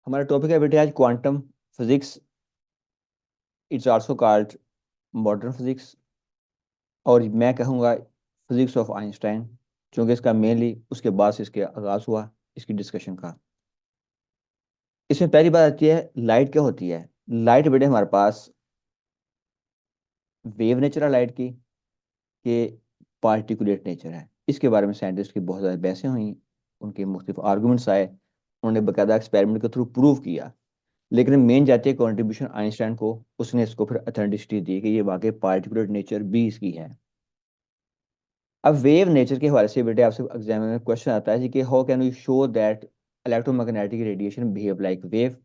हमारा टॉपिक है बेटे आज quantum physics. It's also called modern physics, और मैं कहूँगा फिजिक्स ऑफ आइंस्टाइन, क्योंकि इसका मेनली उसके बाद से इसके आगाज हुआ इसकी डिस्कशन का। इसमें पहली बात आती है लाइट क्या होती है। लाइट बेटे हमारे पास वेव नेचर है लाइट की, कि पार्टिकुलेट नेचर है। इसके बारे में साइंटिस्ट की बहुत ज़्यादा बहसें हुई, उनके मुख्तलिफ आर्गूमेंट्स आए, उन्होंने बाकायदा एक्सपेरिमेंट के थ्रू प्रूव किया। लेकिन मेन जाती है कॉन्ट्रीब्यूशन आइंस्टाइन को, उसने इसको फिर अथेंटिसिटी दी कि ये वाकई पार्टिकुलर नेचर भी इसकी है। अब वेव नेचर के हवाले से बेटे आपसे एग्जाम में क्वेश्चन आता है जी कि how can you show that electromagnetic radiation behave like wave.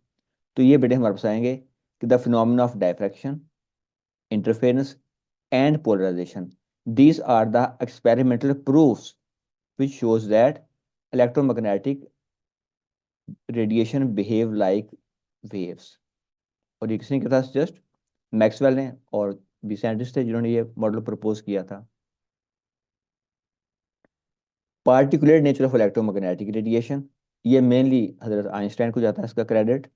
तो ये बेटे हमारे पास आएंगे कि the phenomena of diffraction, interference and polarization, these are the experimental proofs which shows that electromagnetic radiation behave like waves। और ये किसने किया था? जस्ट मैक्सवेल ने, और भी साइंटिस्ट थे जिन्होंने ये मॉडल प्रपोज किया था। Particular nature of electromagnetic radiation, ये मेनली हजरत आइंस्टाइन को जाता है इसका क्रेडिट,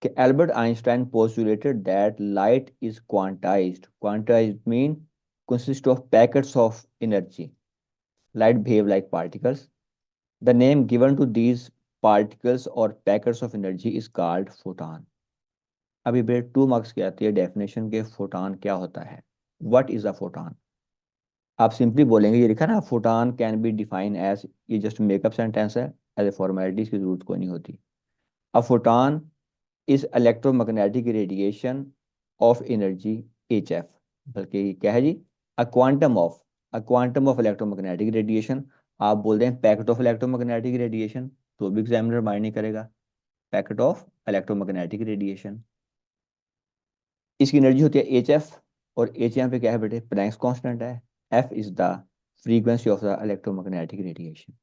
कि Albert Einstein postulated that light is quantized. Quantized mean consist of packets of energy. Light behave like particles. The name given to these particles और packets of energy is called photon. अभी बेटे 2 marks की आती है definition के photon क्या होता है। What is a photon? आप सिंपली बोलेंगे, ये लिखा ना photon can be define as, ये जस्ट मेकअप सेंटेंस है, एज ए फॉर्मेलिटीज की जरूरत कोई नहीं होती। A photon is electromagnetic radiation of energy H F, बल्कि ये क्या है जी, a quantum of, a quantum of electromagnetic radiation. आप बोल दें पैकेट ऑफ इलेक्ट्रोमैग्नेटिक रेडिएशन तो भी एग्जामिनर माइंड नहीं करेगा, पैकेट ऑफ इलेक्ट्रोमैग्नेटिक रेडिएशन। इसकी एनर्जी होती है एच एफ, और एच यहाँ पे क्या है बेटे? प्लैंक्स कांस्टेंट है। F is the frequency of the electromagnetic radiation.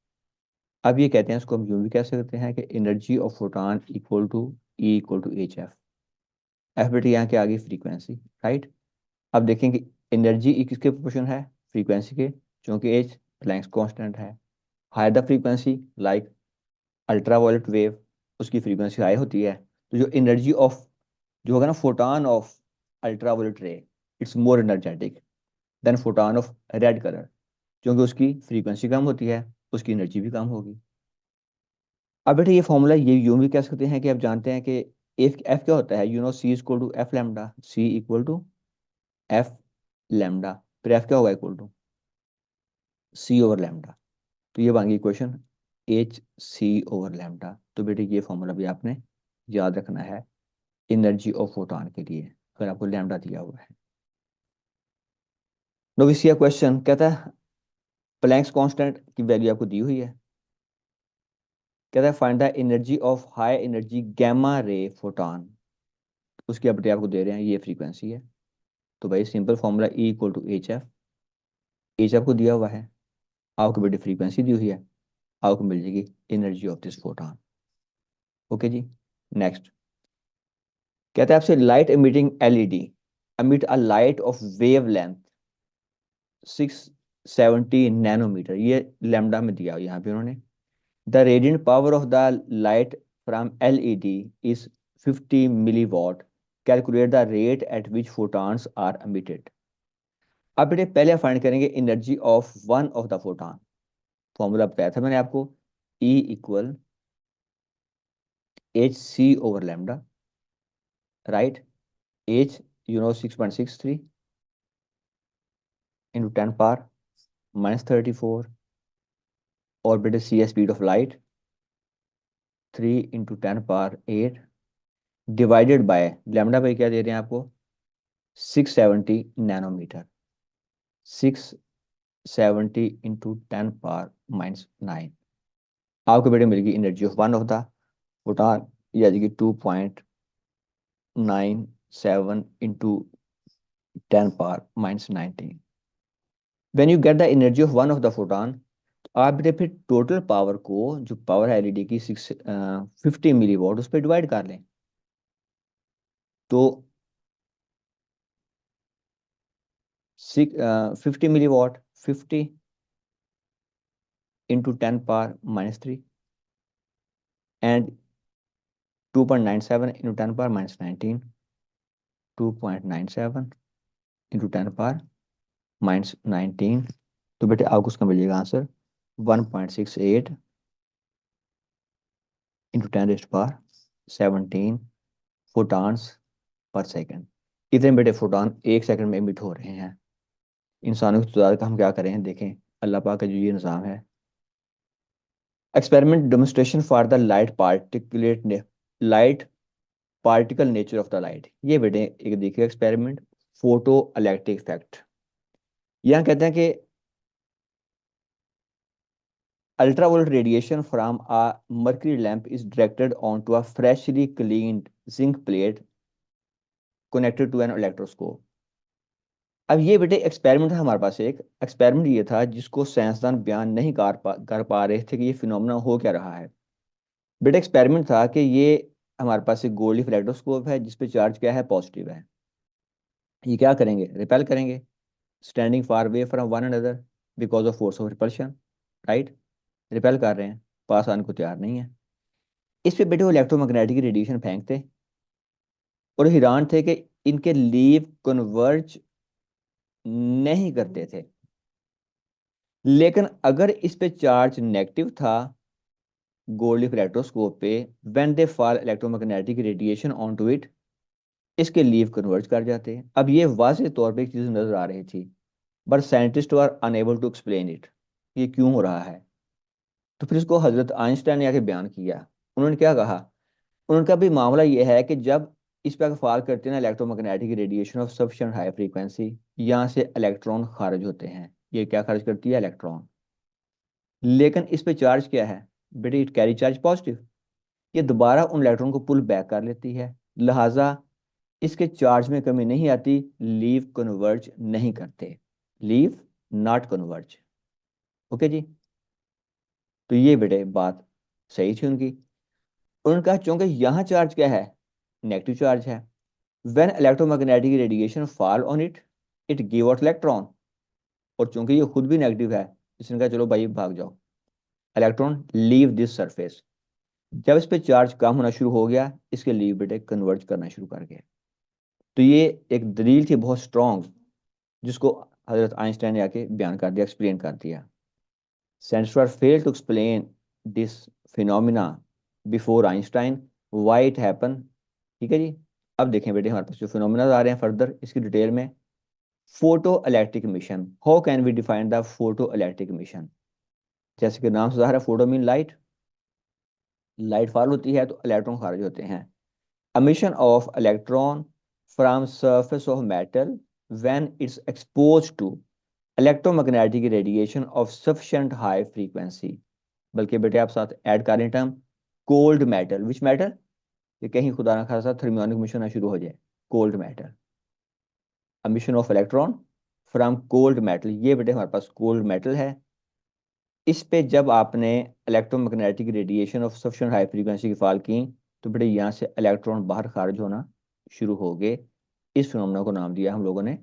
अब ये कहते हैं, इसको हम यूं भी कह सकते हैं कि energy of photon equal to E equal to H F. F बेटे यहाँ के आगे फ्रीक्वेंसी, राइट। अब देखेंगे एनर्जी किसके प्रोपोर्शन है? फ्रीक्वेंसी के, क्योंकि एच प्लैंक्स कांस्टेंट है। Higher the frequency, like ultraviolet wave, उसकी फ्रीक्वेंसी हाई होती है, तो जो एनर्जी ऑफ, जो होगा ना photon of ultraviolet ray, it's more energetic than photon of red colour, क्योंकि उसकी फ्रीक्वेंसी कम होती है, उसकी एनर्जी भी कम होगी। अब बेटे ये फॉर्मूला ये यूं भी कह सकते हैं कि आप जानते हैं कि एफ एफ क्या होता है, you know C equal to F lambda, C equal to F lambda, फिर एफ क्या होगा? Equal to C over lambda. तो ये बन गई equation H C over lambda. तो बेटे ये फॉर्मूला भी आपने याद रखना है एनर्जी ऑफ फोटॉन के लिए, अगर आपको लैम्डा दिया हुआ है। नोविसिया क्वेश्चन कहता है प्लैंक्स कांस्टेंट की वैल्यू आपको दी हुई है, कहता है find the energy of high energy gamma ray photon. उसकी अपडेट आपको दे रहे हैं, ये फ्रीक्वेंसी है। तो भाई simple formula E equal to H F, H आपको दिया हुआ है, आपको बेटे फ्रीक्वेंसी दी हुई है, आपको मिल जाएगी energy of this photon. Okay जी, नेक्स्ट कहता है आपसे light emitting LED emit a light of wavelength 670 nanometre, ये लैम्डा में दिया यहाँ पे उन्होंने। The radiant power of the light from LED is 50 milliwatt, calculate the rate at which photons are emitted। अब बेटे पहले फाइंड करेंगे energy of one of the photon. Formula बताया था मैंने आपको, E equal H C over lambda, right. H you know 6.63 into 10 power -34, और बेटे सी है speed of light 3 into 10 power 8, divided by lambda पे क्या दे रहे हैं आपको? 670 नैनोमीटर। 670 इंटू 10 पावर -9, आपको बेटे मिलेगी energy of one of the photon, ये आ जाएगी 2.97 into 10 power -19। When you get the energy of one of the photon, आप बेटे फिर टोटल पावर को, जो पावर है एलईडी की 50 मिली वॉट, उस पर डिवाइड कर लें। तो 50 मिली what 50 into 10 power minus 3 and 2.97 into 10 power minus 19, 2.97 into 10 power minus 19। तो बेटे आपको उसका मिलेगा answer 1.68 into 10 raise to power 17 photons per second. इतने बेटे फोटॉन एक सेकंड में इमिट हो रहे हैं। इंसानों की तादाद का हम क्या करें देखें, अल्लाह पाक का जो ये निज़ाम है। Experiment demonstration for the light particle nature of the light. ये बेटे एक देखिए एक्सपेरिमेंट, फोटो इलेक्ट्रिक इफेक्ट। यहाँ कहते हैं कि ultraviolet radiation from a mercury lamp is directed onto a freshly cleaned zinc plate connected to an electroscope। अब ये बेटे एक्सपेरिमेंट था हमारे पास। एक एक्सपेरिमेंट ये था जिसको साइंसदान बयान नहीं कर पा रहे थे कि ये फिनोमेना हो क्या रहा है। बेटे एक्सपेरिमेंट था कि ये हमारे पास एक गोल्ड इलेक्ट्रोस्कोप है जिसपे चार्ज क्या है, पॉजिटिव है। ये क्या करेंगे, रिपेल करेंगे, standing far away from one another because of force of repulsion, right. Repel कर रहे हैं, पास आने को तैयार नहीं है। इस पे बेटे वो इलेक्ट्रोमैग्नेटिक रेडिएशन फेंकते और हैरान थे कि इनके लीव कन्वर्ज नहीं करते थे। लेकिन अगर इस पे चार्ज नेगेटिव था गोल्ड इलेक्ट्रोस्कोप पे, when they fall electromagnetic radiation on to it, इसके लीव कन्वर्ज कर जाते हैं। अब ये वाज़ेह तौर पे एक चीज़ नजर आ रही थी, but scientist are unable to explain it, ये क्यों हो रहा है। तो फिर इसको हजरत आइंस्टाइन ने आके बयान किया। उन्होंने क्या कहा, उनका भी मामला यह है कि जब इस पर फॉल करते हैं ना electromagnetic radiation of sufficient high frequency, यहाँ से इलेक्ट्रॉन खारिज होते हैं। ये क्या खारिज करती है, इलेक्ट्रॉन। लेकिन इस पे चार्ज क्या है बेटे, इट कैरी चार्ज पॉजिटिव। ये दोबारा उन इलेक्ट्रॉन को पुल बैक कर लेती है, लिहाजा इसके चार्ज में कमी नहीं आती, लीव कन्वर्ज नहीं करते, लीव नॉट कन्वर्ज। ओके जी। तो ये बेटे बात सही थी उनकी। उनका चूंकि यहाँ चार्ज क्या है, नेगेटिव चार्ज है, when electromagnetic radiation fall on it it give out electron। और चूंकि ये खुद भी नेगेटिव है, इसने कहा चलो भाई भाग जाओ, इलेक्ट्रॉन लीव दिस सरफेस। जब इस पे चार्ज कम होना शुरू हो गया, इसके लीव बेटे कन्वर्ज करना शुरू कर गया। तो ये एक दलील थी बहुत स्ट्रॉन्ग, जिसको हजरत आइंस्टाइन ने आके बयान कर दिया, एक्सप्लेन कर दिया। Sensor fail to explain this phenomena before Einstein, why it happen. ठीक है जी। अब देखें बेटे हमारे पास जो फिनोमिना आ रहे हैं फर्दर इसकी डिटेल में। Photo electric mission, how can we define the photo electric mission. जैसे कि नाम से ज़ाहिर है, photo mean light, light fall होती है तो इलेक्ट्रॉन खारिज होते हैं। emission of electron from surface of metal when it's exposed to electromagnetic radiation of sufficient high frequency। बल्कि बेटे आप साथ ऐड करें term cold metal, which metal, ये कहीं खुदा ना खासा थर्मियोनिक मिशन ना शुरू हो जाए। Cold metal, emission of electron from cold metal, ये बेटे हमारे पास कोल्ड मेटल है। इस पे जब आपने electromagnetic radiation of sufficient high frequency की फाल की, तो बेटे यहाँ से इलेक्ट्रॉन बाहर खारिज होना शुरू हो गए। इस फिनोमेना को नाम दिया हम लोगों ने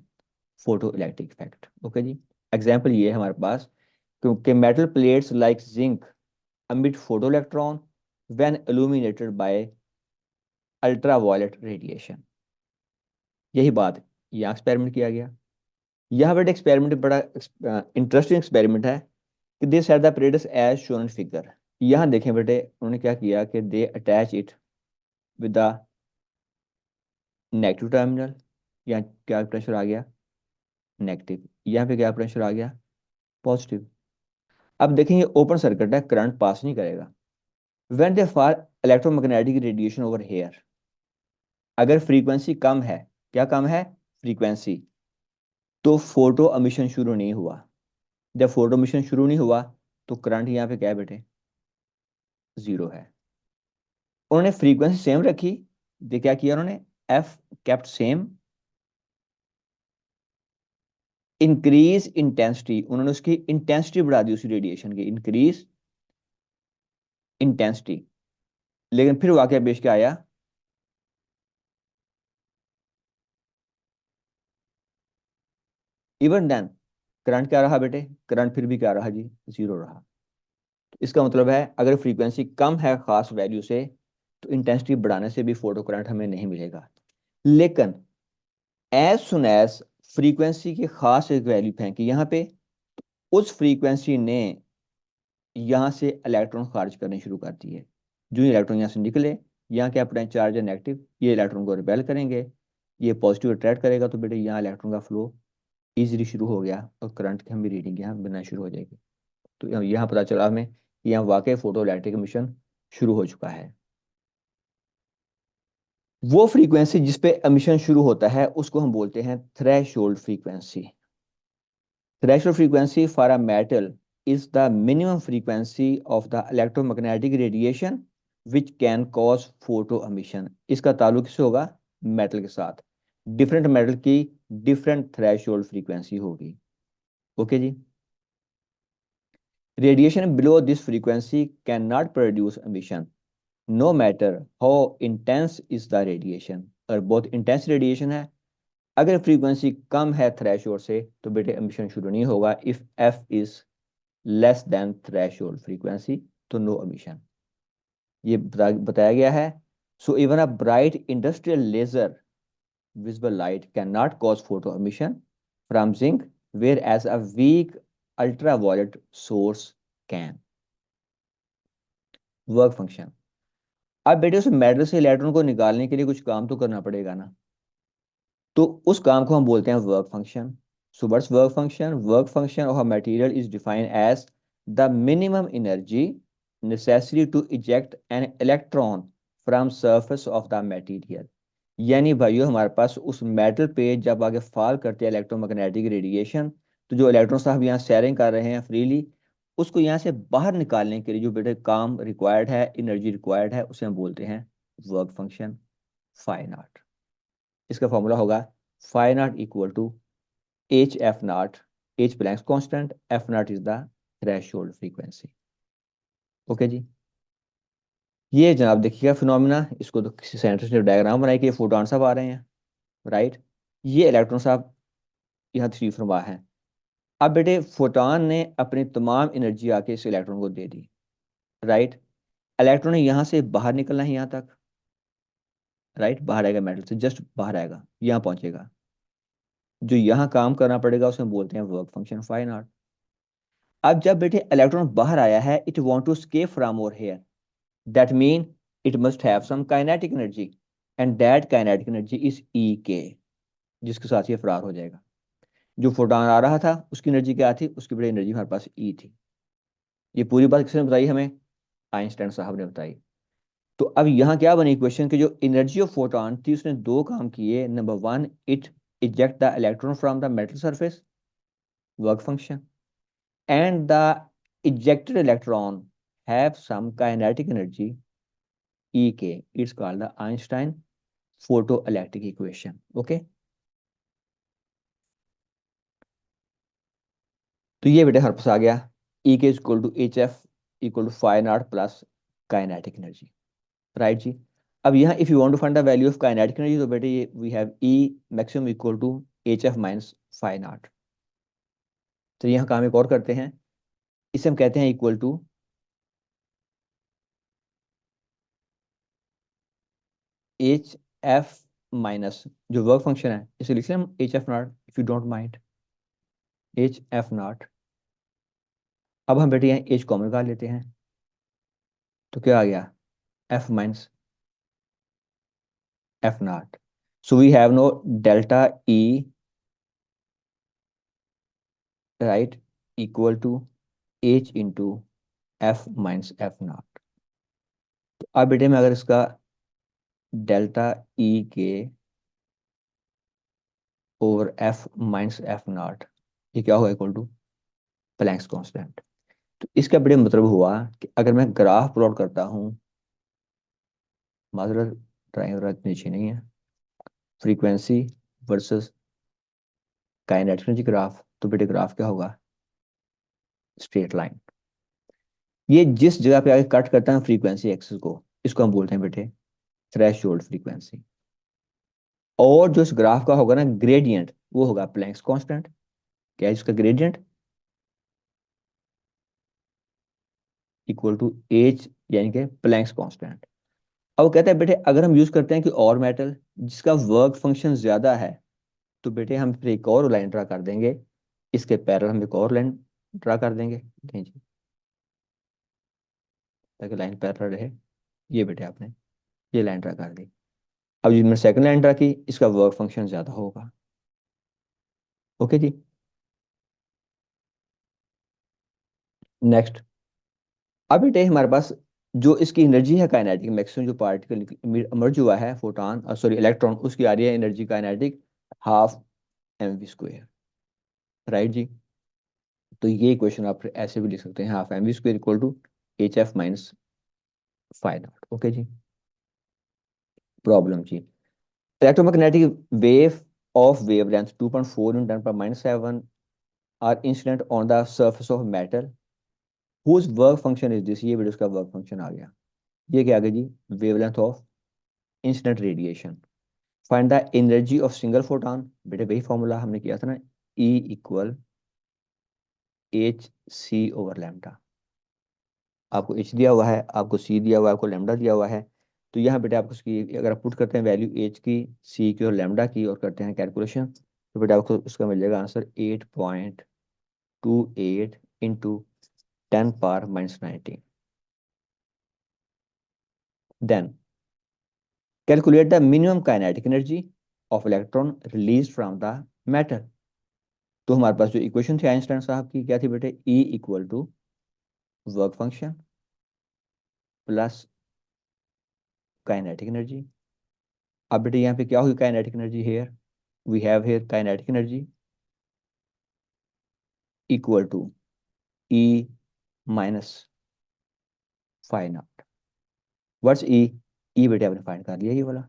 फोटो इलेक्ट्रिक इफेक्ट। ओके जी। एग्जाम्पल ये है हमारे पास, क्योंकि metal plates like zinc emit photo electron when illuminated by ultraviolet radiation. यही बात यहाँ एक्सपेरिमेंट किया गया। यहाँ बेटे एक्सपेरिमेंट बड़ा इंटरेस्टिंग एक्सपेरिमेंट है कि they set the apparatus as shown in figure. यहाँ देखें बेटे उन्होंने क्या किया कि they attach it with the negative terminal. यहाँ क्या प्रेशर आ गया, नेगेटिव। यहाँ पे क्या प्रेशर आ गया, पॉजिटिव। अब देखें ये ओपन सर्किट है, करंट पास नहीं करेगा। When they for electromagnetic radiation over here, अगर फ्रीक्वेंसी कम है, क्या कम है, फ्रीक्वेंसी, तो फोटो एमिशन शुरू नहीं हुआ। जब फोटो एमिशन शुरू नहीं हुआ तो करंट यहाँ पे क्या है बेटे, जीरो है। उन्होंने फ्रीक्वेंसी सेम रखी, दे क्या किया उन्होंने, F kept same, increase intensity, उन्होंने उसकी इंटेंसिटी बढ़ा दी उसी रेडिएशन की, इंक्रीज इंटेंसिटी। लेकिन फिर वाकया पेश क्या आया, इवन देन करंट क्या रहा बेटे, करंट फिर भी क्या रहा जी, जीरो रहा। इसका मतलब है अगर फ्रीक्वेंसी कम है खास वैल्यू से तो इंटेंसिटी बढ़ाने से भी फोटो करंट हमें नहीं मिलेगा। लेकिन एज सुन एज फ्रीक्वेंसी की खास एक वैल्यू फेंकी यहाँ पे, उस फ्रीक्वेंसी ने यहाँ से इलेक्ट्रॉन खारिज करने शुरू कर दिए। जो इलेक्ट्रॉन यहाँ से निकले, यहाँ क्या पड़े, चार्ज है नेगेटिव, ये इलेक्ट्रॉन को रिपेल करेंगे, ये पॉजिटिव अट्रैक्ट करेगा, तो बेटे यहाँ इलेक्ट्रॉन का फ्लो इजीली शुरू हो गया और करंट की हम भी रीडिंग यहाँ बनना शुरू हो जाएगी। तो यहाँ पता चला हमें कि यहाँ वाकई फोटो इलेक्ट्रिक मिशन शुरू हो चुका है। वो फ्रीक्वेंसी जिस पे एमिशन शुरू होता है उसको हम बोलते हैं threshold frequency. Threshold frequency for a metal is the minimum frequency of the electromagnetic radiation which can cause photo emission। इसका ताल्लुक किससे होगा, मेटल के साथ। डिफरेंट मेटल की डिफरेंट थ्रेशोल्ड फ्रीक्वेंसी होगी। ओके जी। Radiation below this frequency can not produce emission no matter how intense is the radiation. अगर बहुत इंटेंस रेडिएशन है, अगर फ्रीक्वेंसी कम है थ्रेशोल्ड से, तो बेटे एमिशन शुरू नहीं होगा। If F is less than threshold frequency, तो नो एमिशन। ये बताया गया है। So even a bright industrial laser visible light cannot cause photo emission from zinc, whereas a weak ultraviolet source can। Work function. अब बेटे उस metal से electron को निकालने के लिए कुछ काम तो करना पड़ेगा ना, तो उस काम को हम बोलते हैं work function. So what's work function? Work function of a material is defined as the minimum energy necessary to eject an electron from surface of the material. यानी भाइयों हमारे पास उस मेटल पे जब आगे फॉल करते हैं इलेक्ट्रोमैग्नेटिक रेडिएशन, तो जो इलेक्ट्रॉन साहब यहाँ शेयरिंग कर रहे हैं फ्रीली, उसको यहाँ से बाहर निकालने के लिए जो बेटे काम रिक्वायर्ड है, एनर्जी रिक्वायर्ड है, उसे हम बोलते हैं वर्क फंक्शन फाई नॉट। इसका फॉर्मूला होगा phi naught equal to H F naught, H Planck's constant, F naught is the threshold frequency. Okay जी। ये जनाब देखिएगा फिनोमिना, इसको तो किसी साइंटिस्ट ने डायग्राम बनाई कि ये फोटॉन साहब आ रहे हैं, राइट। ये इलेक्ट्रॉन साहब यहाँ थ्री फरमा है। अब बेटे फोटॉन ने अपनी तमाम एनर्जी आके इस इलेक्ट्रॉन को दे दी, राइट। इलेक्ट्रॉन यहाँ से बाहर निकलना है यहाँ तक, राइट, बाहर आएगा मेटल से, जस्ट बाहर आएगा, यहाँ पहुंचेगा। जो यहाँ काम करना पड़ेगा उसे हम बोलते हैं वर्क फंक्शन फाई नॉट। अब जब बेटे इलेक्ट्रॉन बाहर आया है, it want to escape from over here, that mean it must have some kinetic energy, and that kinetic energy is E K, जिसके साथ ये फरार हो जाएगा। जो फोटॉन आ रहा था उसकी एनर्जी क्या थी, उसकी बड़ी एनर्जी हमारे पास ई थी। ये पूरी बात किसने बताई हमें, आइंस्टाइन साहब ने बताई। तो अब यहाँ क्या बनी इक्वेशन की, जो एनर्जी ऑफ फोटॉन थी उसने दो काम किए। Number one, it eject the electron from the metal surface, work function, and the ejected electron have some kinetic energy ek, it's called the Einstein photoelectric equation। Okay. तो ये बेटे हमारे पास आ गया E K equal to H F equal to phi naught plus kinetic energy, right जी। अब यहाँ if you want to find the value of kinetic energy, तो बेटे ये we have E maximum equal to H F minus phi naught. तो यहाँ काम एक और करते हैं, इसे हम कहते हैं equal to H F minus जो वर्क फंक्शन है, इसे लिख लें हम H F naught, if you don't mind, H F naught. अब हम बेटे यहाँ एच कॉमन निकाल लेते हैं, तो क्या आ गया, F minus F naught. So we have no delta E, right, equal to H into F minus F naught. तो अब बेटे में अगर इसका डेल्टा ई के over F minus F naught, ये क्या होगा, इक्वल टू प्लैंक्स कांस्टेंट। तो इसका बड़े मतलब हुआ कि अगर मैं ग्राफ प्लॉट करता हूँ, माजरत ड्राइंग वगैरह इतनी अच्छी नहीं है, frequency versus kinetic energy graph, तो बेटे ग्राफ क्या होगा, स्ट्रेट लाइन। ये जिस जगह पे आगे कट करता है फ्रीक्वेंसी एक्सिस को, इसको हम बोलते हैं बेटे थ्रेशोल्ड फ्रीक्वेंसी। और जो इस ग्राफ का होगा ना ग्रेडियंट, वो होगा प्लैंक्स कांस्टेंट। क्या है इसका ग्रेडियंट, इक्वल टू एच, यानी कि प्लैंक्स कांस्टेंट। अब वो कहता है बेटे अगर हम यूज करते हैं कि और मेटल जिसका वर्क फंक्शन ज्यादा है, तो बेटे हम फिर एक और लाइन ड्रा कर देंगे, इसके पैरेलल हम एक और लाइन ड्रा कर देंगे, नहीं जी, ताकि लाइन पैरेलल रहे। ये बेटे आपने ये लाइन ड्रा कर दी। अब जिसमें सेकंड लाइन ड्रा की, इसका वर्क फंक्शन ज्यादा होगा। ओके जी। नेक्स्ट, अब बेटे हमारे पास जो इसकी एनर्जी है काइनेटिक, मैक्सिमम जो पार्टिकल इमर्ज हुआ है, फोटॉन सॉरी इलेक्ट्रॉन, उसकी आ रही है energy kinetic half mv²। Right जी। तो ये इक्वेशन आप फिर ऐसे भी लिख सकते हैं, half mv² equal to HF - 5 naught. Okay जी। प्रॉब्लम जी, electromagnetic wave of wavelength 2.4 × 10⁻⁷ are incident on the surface of metal whose work function is this। ये भी उसका वर्क फंक्शन आ गया। ये क्या आ गया जी, wavelength of incident radiation. Find the energy of single photon, बेटे वही फॉर्मूला हमने किया था ना, E इक्वल hc/λ। आपको h दिया हुआ है, आपको c दिया हुआ है, आपको लैम्डा दिया हुआ है। तो यहाँ बेटे आपको उसकी अगर आप पुट करते हैं वैल्यू h की, c की और लैम्डा की, और करते हैं कैलकुलेशन, तो बेटे आपको उसका मिल जाएगा answer 8.28 into 10⁻⁻⁹। Then calculate the minimum kinetic energy of electron release from the matter. तो हमारे पास जो इक्वेशन थी आइंस्टाइन साहब की क्या थी बेटे, E equal to work function plus kinetic energy. अब बेटे यहाँ पे क्या होगी kinetic energy, here we have here kinetic energy equal to E - 5 naught. What's E, E बेटे आपने फाइंड कर लिया ये वाला।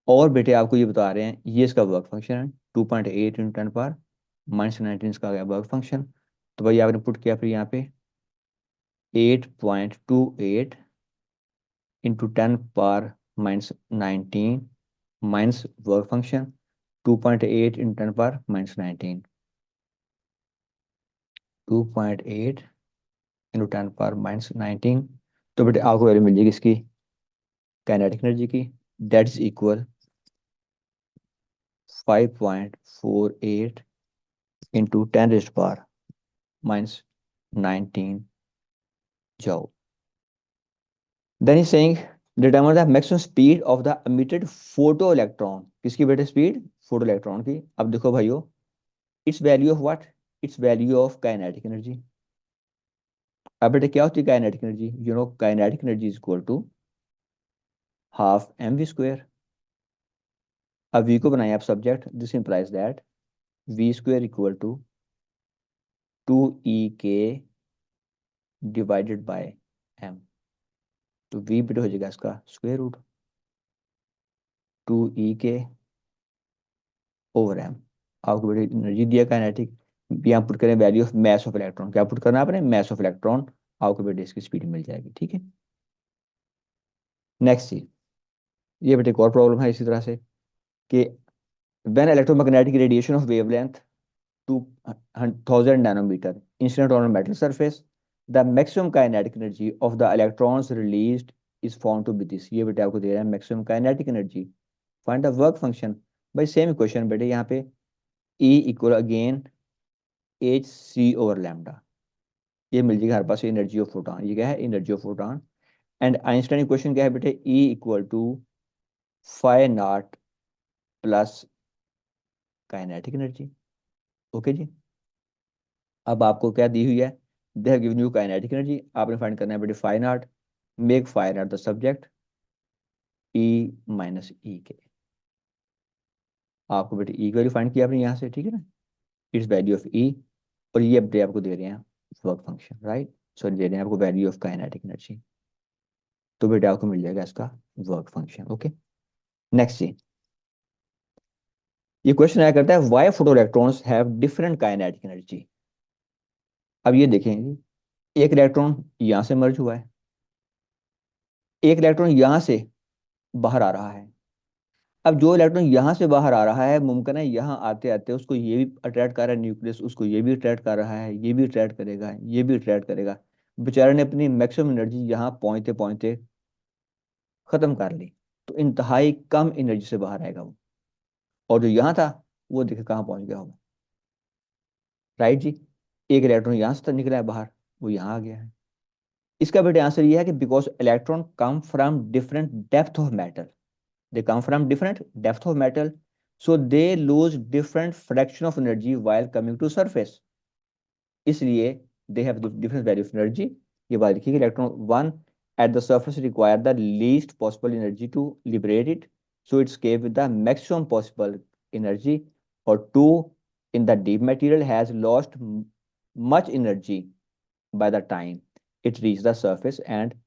और बेटे आपको ये बता रहे हैं ये इसका वर्क फंक्शन है, 2.8 × 10⁻⁻19 इसका आ गया वर्क फंक्शन। तो भाई आपने पुट किया फिर यहाँ पे 8.28 into 10⁻⁻19 minus work function 2.8 into 10⁻⁻19, 2.8 into 10⁻⁻19। तो बेटे आपको वैल्यू मिल जाएगी इसकी काइनेटिक एनर्जी की, दैट इज इक्वल 5.48 इंटू 10⁻⁻19 जाओ। Then is saying determine the maximum speed of the emitted photo electron. किसकी बेटे स्पीड, फोटो इलेक्ट्रॉन की। अब देखो भाइयों, it's value of what, it's value of kinetic energy. अब बेटे क्या होती है kinetic energy, you know kinetic energy is equal to half mv²। अब v को बनाए आप subject, this implies that v² equal to 2ek divided by m। तो v बेटे हो जाएगा इसका स्क्वायर रूट 2ek/m। आपको बेटे एनर्जी दिया काइनेटिक, यहाँ पुट करें value of mass of electron, क्या पुट करना है आपने, मैस ऑफ इलेक्ट्रॉन। आपको बेटे इसकी स्पीड मिल जाएगी, ठीक है। नेक्स्ट चीज, ये बेटे एक और प्रॉब्लम है इसी तरह से कि when electromagnetic radiation of wavelength 2000 nanometer incident on a metal surface, the maximum kinetic energy of the electrons released is found to be this। ये बेटे आपको दे रहा है maximum kinetic energy, find the work function। भाई same equation बेटे यहाँ पे E equal again hc/λ। ये मिल जाएगा हमारे पास एनर्जी ऑफ फोटॉन, ये क्या है energy of photon. And Einstein equation क्या है बेटे, E equal to 5 naught plus kinetic energy. Okay जी। अब आपको क्या दी हुई है, they have given you kinetic energy, आपने फाइंड करना है बेटे 5 naught, make 5 naught the subject, E - E के। आपको बेटे E की वैल्यू फाइंड किया आपने यहाँ से, ठीक है ना, इट्स वैल्यू ऑफ E। और ये अपने आपको दे रहे हैं वर्क फंक्शन, राइट, सॉरी दे रहे हैं आपको वैल्यू ऑफ काइनेटिक एनर्जी। तो बेटे आपको मिल जाएगा इसका वर्क फंक्शन। ओके। नेक्स्ट सी, ये क्वेश्चन आया करता है why photo electrons have different kinetic energy. अब ये देखें, एक इलेक्ट्रॉन यहाँ से मर्ज हुआ है, एक इलेक्ट्रॉन यहाँ से बाहर आ रहा है। अब जो इलेक्ट्रॉन यहाँ से बाहर आ रहा है, मुमकिन है यहाँ आते आते उसको ये भी अट्रैक्ट कर रहा है न्यूक्लियस, उसको ये भी अट्रैक्ट कर रहा है, ये भी अट्रैक्ट करेगा, ये भी अट्रैक्ट करेगा। बेचारे ने अपनी मैक्सिमम एनर्जी यहाँ पहुंचते पहुंचते खत्म कर ली, तो इंतहाई कम एनर्जी से बाहर आएगा वो। और जो यहाँ था वो देखिए कहाँ पहुंच गया होगा, राइट जी। एक इलेक्ट्रॉन यहाँ से तो निकला है बाहर, वो यहाँ आ गया है। इसका बेटे आंसर ये है कि because electron come from different depth of metal, they come from different depth of metal, so they lose different fraction of energy while coming to surface, इसलिए they have different value of energy। ये बात लिखी कि electron one at the surface require the least possible energy to liberate it, so it escape with the maximum possible energy, or two in the deep material has lost much energy by the time it reach the surface and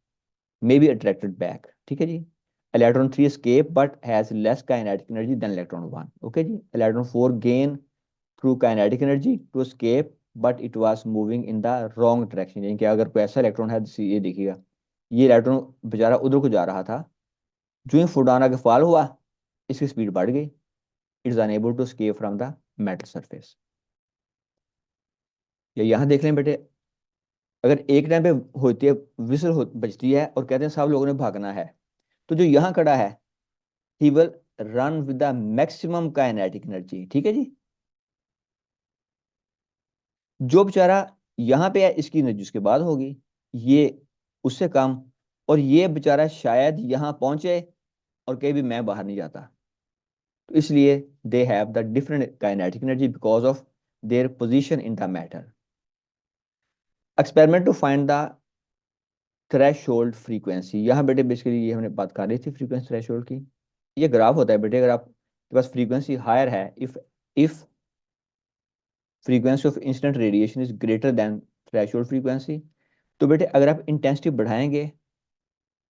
may be attracted back। ठीक है जी। Electron three escape but has less kinetic energy than electron one. Okay जी। Electron four gain through kinetic energy to escape but it was moving in the wrong direction, यानी कि अगर कोई ऐसा electron है, ये देखिएगा, ये इलेक्ट्रॉन बेचारा उधर को जा रहा था, जो ही फोटोन आगे फॉल हुआ, इसकी स्पीड बढ़ गई, it is unable to escape from the metal surface. या यहाँ देख लें बेटे, अगर एक टाइम पे होती है, विसल बजती है और कहते हैं सब लोगों ने भागना है, तो जो यहाँ खड़ा है he will run with the maximum kinetic energy. ठीक है जी। जो बेचारा यहाँ पे है इसकी एनर्जी उसके बाद होगी, ये उससे कम, और ये बेचारा शायद यहाँ पहुंचे और कहीं भी मैं बाहर नहीं जाता, तो इसलिए they have the different kinetic energy because of their position in the matter. Experiment to find the threshold frequency, यहाँ बेटे बेसिकली ये हमने बात कर रही थी फ्रीक्वेंसी थ्रेशोल्ड की। ये ग्राफ होता है बेटे, अगर आपके पास फ्रीक्वेंसी हायर है, if frequency of incident radiation is greater than threshold frequency, तो बेटे अगर आप इंटेंसिटी बढ़ाएंगे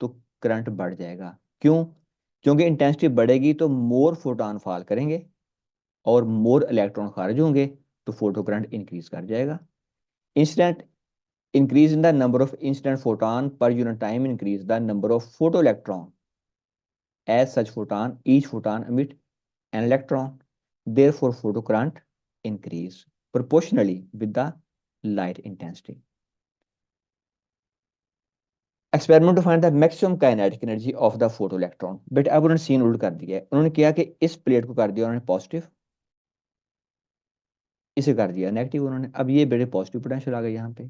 तो करंट बढ़ जाएगा। क्यों? क्योंकि इंटेंसिटी बढ़ेगी तो मोर फोटोन फॉल करेंगे और मोर इलेक्ट्रॉन खारिज होंगे, तो फोटो करंट इंक्रीज कर जाएगा। Incident increase in the number of incident photon per unit time increase the number of photoelectron as such photon each photon emit an electron, therefore photocurrent increase proportionally with the light intensity। Experiment to find the maximum kinetic energy of the photo electron, but अब उन्होंने scene उल्ट कर दिया है। उन्होंने किया कि इस प्लेट को कर दिया उन्होंने पॉजिटिव, इसे कर दिया नेगेटिव उन्होंने। अब ये बेटे पॉजिटिव पोटेंशियल आ गया यहाँ पे,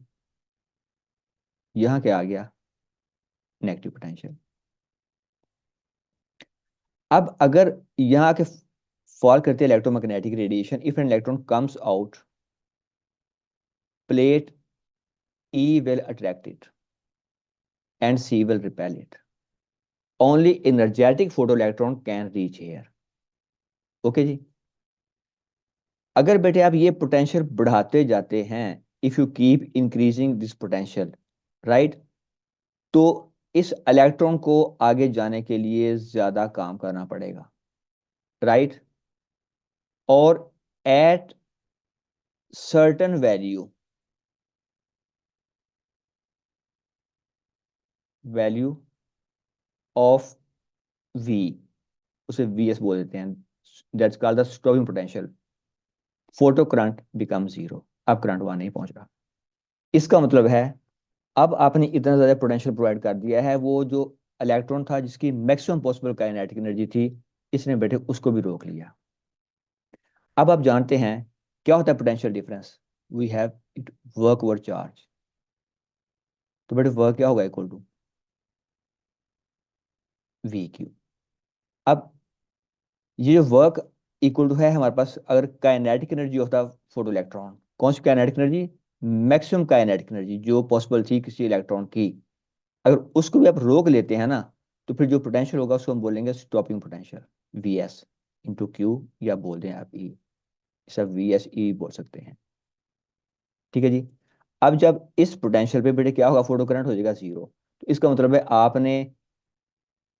यहाँ क्या आ गया, नेगेटिव पोटेंशियल। अब अगर यहाँ के फॉल करते हैं electromagnetic radiation, if an electron comes out, plate E will attract it and C will repel it, only energetic photoelectron can reach here। Okay जी। अगर बेटे आप ये पोटेंशियल बढ़ाते जाते हैं, if you keep increasing this potential, right, तो इस इलेक्ट्रॉन को आगे जाने के लिए ज्यादा काम करना पड़ेगा, राइट, और at certain value of V, उसे VS बोल देते हैं, that's called the stopping potential, photo current become zero. अब करंट वहां नहीं पहुंच रहा। इसका मतलब है अब आपने इतना ज्यादा पोटेंशियल प्रोवाइड कर दिया है, वो जो इलेक्ट्रॉन था जिसकी मैक्सिमम पॉसिबल काइनेटिक एनर्जी थी, इसने बेटे उसको भी रोक लिया। अब आप जानते हैं क्या होता है potential difference, we have it work over charge, तो बेटे वर्क क्या होगा, इक्वल टू VQ। अब ये जो वर्क इक्वल टू है हमारे पास, अगर kinetic energy of the photo electron, कौन सी kinetic energy, maximum kinetic energy जो पॉसिबल थी किसी इलेक्ट्रॉन की, अगर उसको भी आप रोक लेते हैं ना, तो फिर जो पोटेंशियल होगा उसको हम बोलेंगे स्टॉपिंग पोटेंशियल, VS/Q, या बोल दें आप E, सब VSE बोल सकते हैं। ठीक है जी। अब जब इस पोटेंशियल पे बेटे क्या होगा, फोटो करंट हो जाएगा जीरो, तो इसका मतलब है आपने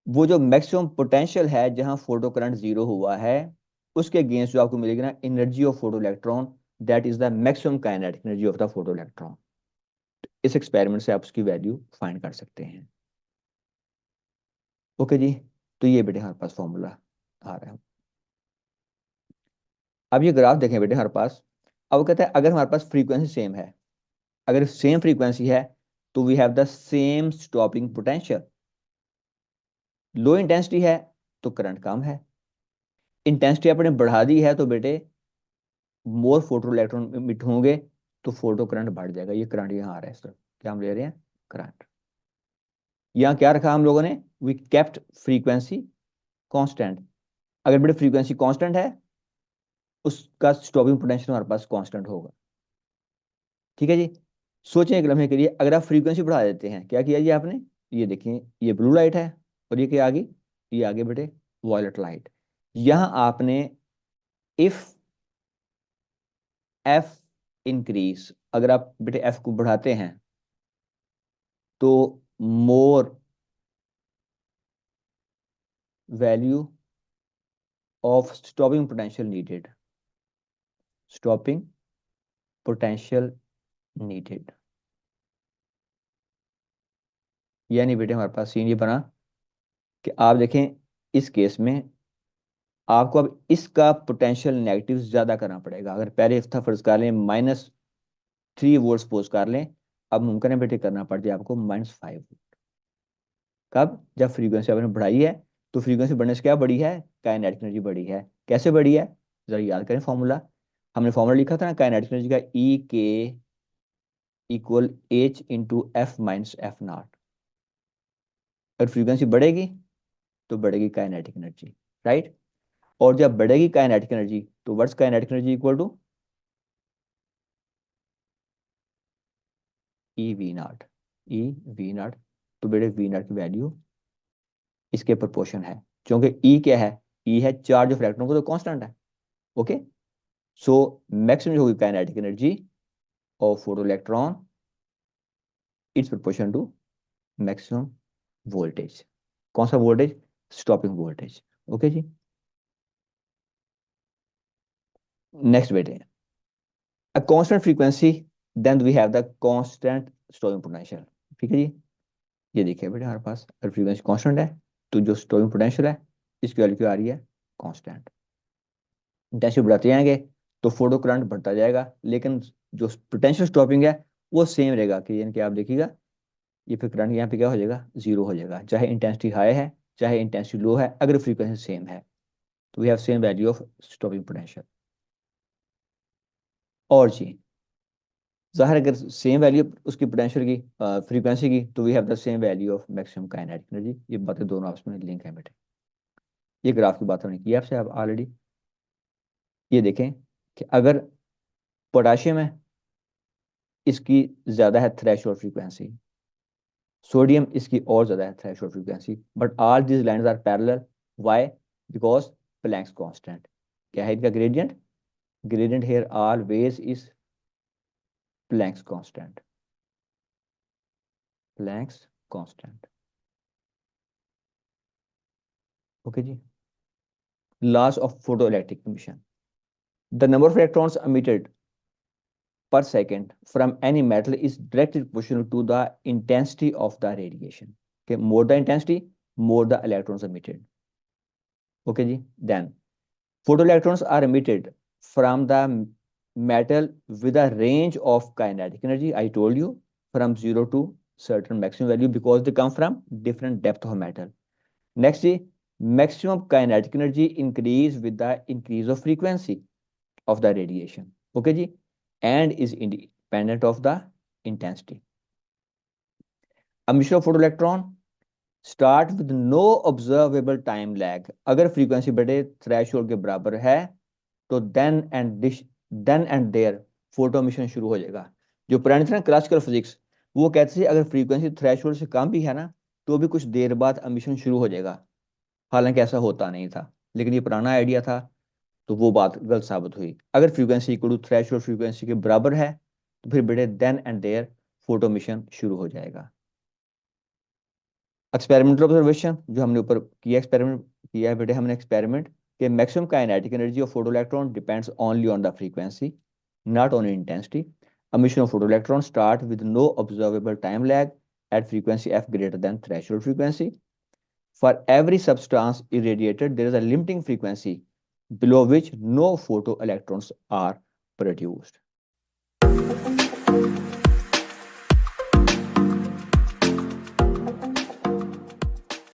वो जो मैक्सिमम पोटेंशियल है जहां फोटो करंट जीरो हुआ है, उसके अगेंस्ट जो आपको मिलेगी ना energy of photo electron, that is the maximum kinetic energy of the photo electron. इस एक्सपेरिमेंट से आप उसकी वैल्यू फाइंड कर सकते हैं। ओके जी। तो ये बेटे हमारे पास फॉर्मूला आ रहा है। अब ये ग्राफ देखें बेटे हमारे पास, अब वो कहता है अगर हमारे पास फ्रीक्वेंसी सेम है, अगर सेम फ्रीक्वेंसी है, तो we have the same stopping potential. Low intensity है तो करंट कम है, इंटेंसिटी आपने बढ़ा दी है तो बेटे मोर फोटो इलेक्ट्रॉन इमिट होंगे, तो फोटो करंट बढ़ जाएगा। ये करंट यहाँ आ रहा है इस तरफ, क्या हम ले रहे हैं, करंट। यहाँ क्या रखा हम लोगों ने, वी केप्ट फ्रीक्वेंसी कांस्टेंट। अगर बेटे फ्रीक्वेंसी कांस्टेंट है, उसका स्टॉपिंग पोटेंशियल हमारे पास कांस्टेंट होगा। ठीक है जी। सोचें एक लम्हे के लिए, अगर आप फ्रीक्वेंसी बढ़ा देते हैं, क्या किया जी आपने, ये देखिए ये ब्लू लाइट है, और ये क्या आ गई, ये आगे बेटे वॉयलेट लाइट। यहां आपने इफ एफ इंक्रीज, अगर आप बेटे एफ को बढ़ाते हैं तो more value of stopping potential needed, stopping potential needed. यानी बेटे हमारे पास सीन ये बना कि आप देखें इस केस में आपको अब इसका पोटेंशियल नेगेटिव ज्यादा करना पड़ेगा। अगर पहले था फर्ज कर लें -3 वोल्ट सपोज कर लें, अब मुमकिन है बेटे करना पड़ जाए आपको -5 वोल्ट। कब, जब फ्रीक्वेंसी आपने बढ़ाई है, तो फ्रीक्वेंसी बढ़ने से क्या बढ़ी है, काइनेटिक एनर्जी बढ़ी है। कैसे बढ़ी है, जरा याद करें फॉर्मूला। हमने फॉर्मूला लिखा था ना काइनेटिक एनर्जी का, ई के equal H into F minus F naught. अगर फ्रीक्वेंसी बढ़ेगी तो बढ़ेगी काइनेटिक एनर्जी, राइट। और जब बढ़ेगी काइनेटिक एनर्जी तो what's kinetic energy equal to E V naught, E V naught. तो बेटे वी नॉट की वैल्यू इसके प्रोपोर्शन है, क्योंकि ई क्या है, ई है चार्ज ऑफ इलेक्ट्रॉन को, तो कांस्टेंट है। ओके, सो मैक्सिमम होगी kinetic energy of photo electron it's proportion to maximum voltage. कौन सा वोल्टेज, स्टॉपिंग वोल्टेज। ओके जी। नेक्स्ट बेटे, a constant frequency, then we have the constant stopping potential। ठीक है जी। ये देखिए बेटा हमारे पास अगर फ्रीक्वेंसी कांस्टेंट है तो जो स्टॉपिंग पोटेंशियल है इसकी वैल्यू क्या आ रही है, कांस्टेंट। इंटेंसिटी बढ़ाते जाएंगे तो फोटो करंट बढ़ता जाएगा, लेकिन जो पोटेंशियल स्टॉपिंग है वो सेम रहेगा, कि यानी कि आप देखिएगा ये फिर करंट यहाँ पे क्या हो जाएगा, जीरो हो जाएगा, चाहे इंटेंसिटी हाई है चाहे इंटेंसिटी लो है, अगर फ्रीक्वेंसी सेम है तो we have same value of stopping potential. और जी जाहिर अगर सेम वैल्यू उसकी पोटेंशियल की फ्रीक्वेंसी की, तो we have the same value of maximum kinetic energy. ये बातें दोनों आपस में लिंक है बेटे। ये ग्राफ की बात हमने की आपसे आप ऑलरेडी। ये देखें कि अगर पोटाशियम है, इसकी ज्यादा है थ्रेशोल्ड फ्रीक्वेंसी, सोडियम इसकी और ज्यादा है threshold frequency, but all these lines are parallel. Why, because Planck's constant. क्या है इनका gradient, gradient here always is Planck's constant, Planck's constant. Okay जी। Laws of photo electric emission, the number of electrons emitted per second from any metal is directly proportional to the intensity of the radiation। Okay, more the intensity, more the electrons emitted। Okay ji, then photoelectrons are emitted from the metal with a range of kinetic energy, I told you, from 0 to certain maximum value, because they come from different depth of metal। Next is maximum kinetic energy increase with the increase of frequency of the radiation। Okay ji, and is independent of the intensity। emission of photoelectron start with no observable time lag. अगर frequency बड़े threshold के बराबर है तो then and there photo emission शुरू हो जाएगा। जो पुरानी थी ना क्लासिकल फिजिक्स, वो कहते थे अगर फ्रीक्वेंसी थ्रेशोल्ड से कम भी है ना, तो भी कुछ देर बाद एमिशन शुरू हो जाएगा। हालांकि ऐसा होता नहीं था, लेकिन ये पुराना आइडिया था, तो वो बात गलत साबित हुई। अगर frequency equal to threshold frequency के बराबर है तो फिर बेटे then and there photo emission शुरू हो जाएगा। एक्सपेरिमेंटल ऑब्जर्वेशन जो हमने ऊपर किया, एक्सपेरिमेंट किया है बेटे हमने एक्सपेरिमेंट, के maximum kinetic energy of photoelectron depends only on the frequency, not on intensity. emission of photoelectron start with no observable time lag at frequency f greater than threshold frequency। For every substance irradiated there is a limiting frequency below which no photoelectrons are produced।